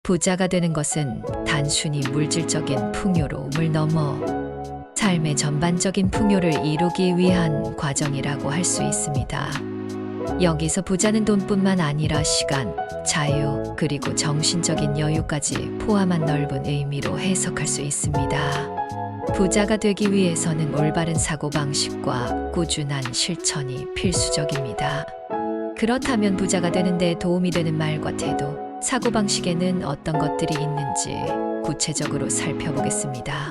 부자가 되는 것은 단순히 물질적인 풍요로움을 넘어 삶의 전반적인 풍요를 이루기 위한 과정이라고 할 수 있습니다. 여기서 부자는 돈뿐만 아니라 시간, 자유, 그리고 정신적인 여유까지 포함한 넓은 의미로 해석할 수 있습니다. 부자가 되기 위해서는 올바른 사고방식과 꾸준한 실천이 필수적입니다. 그렇다면 부자가 되는데 도움이 되는 말과 태도, 사고방식에는 어떤 것들이 있는지 구체적으로 살펴보겠습니다.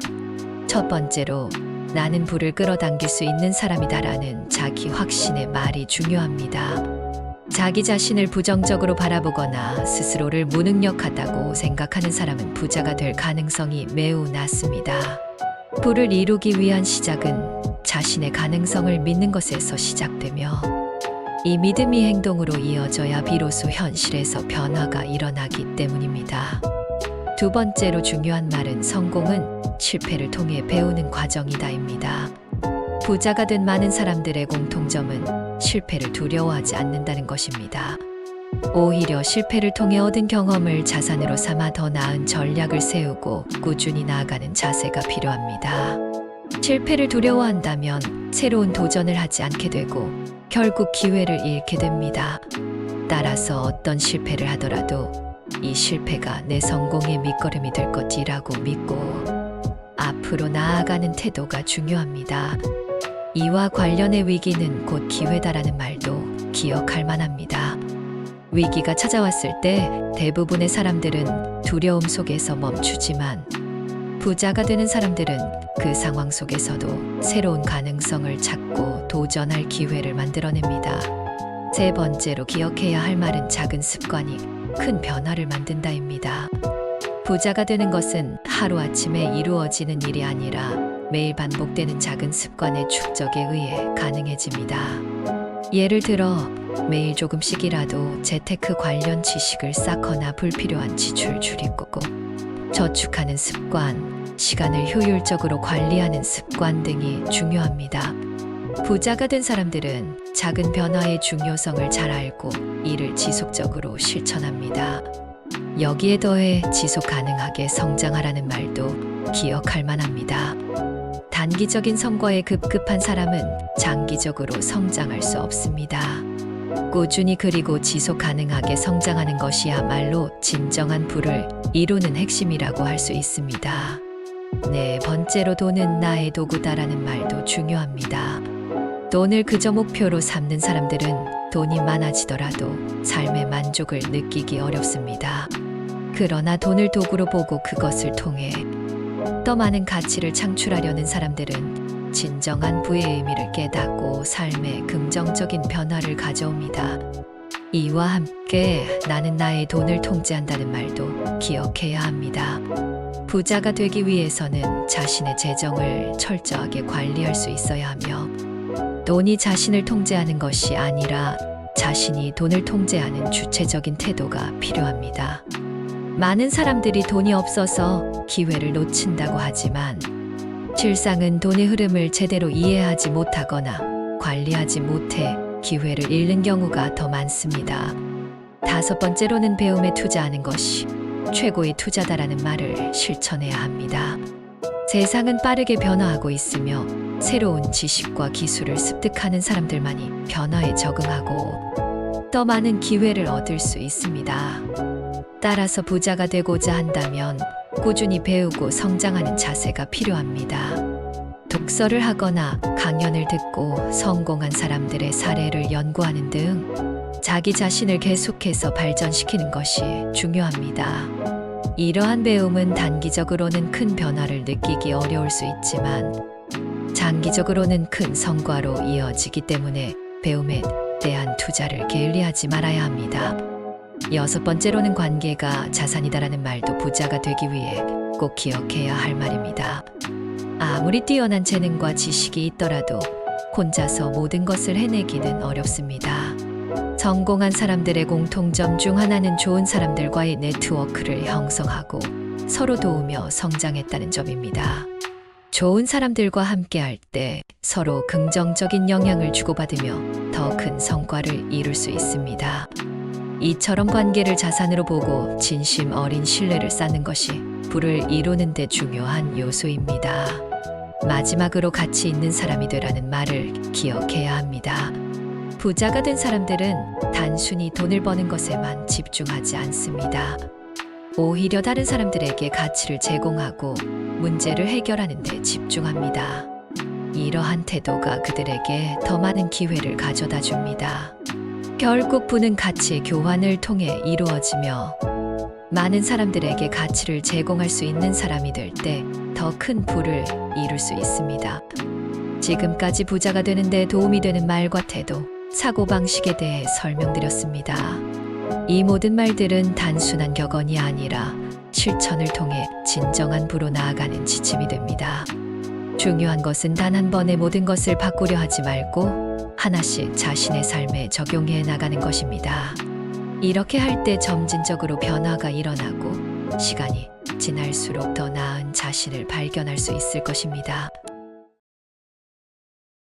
첫 번째로, 나는 부를 끌어당길 수 있는 사람이다라는 자기 확신의 말이 중요합니다. 자기 자신을 부정적으로 바라보거나 스스로를 무능력하다고 생각하는 사람은 부자가 될 가능성이 매우 낮습니다. 부를 이루기 위한 시작은 자신의 가능성을 믿는 것에서 시작되며 이 믿음이 행동으로 이어져야 비로소 현실에서 변화가 일어나기 때문입니다. 두 번째로 중요한 말은 성공은 실패를 통해 배우는 과정이다입니다. 부자가 된 많은 사람들의 공통점은 실패를 두려워하지 않는다는 것입니다. 오히려 실패를 통해 얻은 경험을 자산으로 삼아 더 나은 전략을 세우고 꾸준히 나아가는 자세가 필요합니다. 실패를 두려워한다면 새로운 도전을 하지 않게 되고 결국 기회를 잃게 됩니다. 따라서 어떤 실패를 하더라도 이 실패가 내 성공의 밑거름이 될 것이라고 믿고 앞으로 나아가는 태도가 중요합니다. 이와 관련해 위기는 곧 기회다라는 말도 기억할 만합니다. 위기가 찾아왔을 때 대부분의 사람들은 두려움 속에서 멈추지만 부자가 되는 사람들은 그 상황 속에서도 새로운 가능성을 찾고 도전할 기회를 만들어냅니다. 세 번째로 기억해야 할 말은 작은 습관이 큰 변화를 만든다입니다. 부자가 되는 것은 하루아침에 이루어지는 일이 아니라 매일 반복되는 작은 습관의 축적에 의해 가능해집니다. 예를 들어 매일 조금씩이라도 재테크 관련 지식을 쌓거나 불필요한 지출 줄이고 저축하는 습관, 시간을 효율적으로 관리하는 습관 등이 중요합니다. 부자가 된 사람들은 작은 변화의 중요성을 잘 알고 이를 지속적으로 실천합니다. 여기에 더해 지속 가능하게 성장하라는 말도 기억할 만합니다. 단기적인 성과에 급급한 사람은 장기적으로 성장할 수 없습니다. 꾸준히 그리고 지속 가능하게 성장하는 것이야말로 진정한 부를 이루는 핵심이라고 할 수 있습니다. 네 번째로 돈은 나의 도구다라는 말도 중요합니다. 돈을 그저 목표로 삼는 사람들은 돈이 많아지더라도 삶의 만족을 느끼기 어렵습니다. 그러나 돈을 도구로 보고 그것을 통해 더 많은 가치를 창출하려는 사람들은 진정한 부의 의미를 깨닫고 삶에 긍정적인 변화를 가져옵니다. 이와 함께 나는 나의 돈을 통제한다는 말도 기억해야 합니다. 부자가 되기 위해서는 자신의 재정을 철저하게 관리할 수 있어야 하며 돈이 자신을 통제하는 것이 아니라 자신이 돈을 통제하는 주체적인 태도가 필요합니다. 많은 사람들이 돈이 없어서 기회를 놓친다고 하지만 실상은 돈의 흐름을 제대로 이해하지 못하거나 관리하지 못해 기회를 잃는 경우가 더 많습니다. 다섯 번째로는 배움에 투자하는 것이 최고의 투자다라는 말을 실천해야 합니다. 세상은 빠르게 변화하고 있으며 새로운 지식과 기술을 습득하는 사람들만이 변화에 적응하고 더 많은 기회를 얻을 수 있습니다. 따라서 부자가 되고자 한다면 꾸준히 배우고 성장하는 자세가 필요합니다. 독서를 하거나 강연을 듣고 성공한 사람들의 사례를 연구하는 등 자기 자신을 계속해서 발전시키는 것이 중요합니다. 이러한 배움은 단기적으로는 큰 변화를 느끼기 어려울 수 있지만 장기적으로는 큰 성과로 이어지기 때문에 배움에 대한 투자를 게을리하지 말아야 합니다. 여섯 번째로는 관계가 자산이다라는 말도 부자가 되기 위해 꼭 기억해야 할 말입니다. 아무리 뛰어난 재능과 지식이 있더라도 혼자서 모든 것을 해내기는 어렵습니다. 성공한 사람들의 공통점 중 하나는 좋은 사람들과의 네트워크를 형성하고 서로 도우며 성장했다는 점입니다. 좋은 사람들과 함께할 때 서로 긍정적인 영향을 주고받으며 더 큰 성과를 이룰 수 있습니다. 이처럼 관계를 자산으로 보고 진심 어린 신뢰를 쌓는 것이 부를 이루는 데 중요한 요소입니다. 마지막으로 가치 있는 사람이 되라는 말을 기억해야 합니다. 부자가 된 사람들은 단순히 돈을 버는 것에만 집중하지 않습니다. 오히려 다른 사람들에게 가치를 제공하고 문제를 해결하는 데 집중합니다. 이러한 태도가 그들에게 더 많은 기회를 가져다 줍니다. 결국 부는 가치의 교환을 통해 이루어지며 많은 사람들에게 가치를 제공할 수 있는 사람이 될 때 더 큰 부를 이룰 수 있습니다. 지금까지 부자가 되는 데 도움이 되는 말과 태도, 사고방식에 대해 설명드렸습니다. 이 모든 말들은 단순한 격언이 아니라 실천을 통해 진정한 부로 나아가는 지침이 됩니다. 중요한 것은 단 한 번에 모든 것을 바꾸려 하지 말고 하나씩 자신의 삶에 적용해 나가는 것입니다. 이렇게 할 때 점진적으로 변화가 일어나고 시간이 지날수록 더 나은 자신을 발견할 수 있을 것입니다.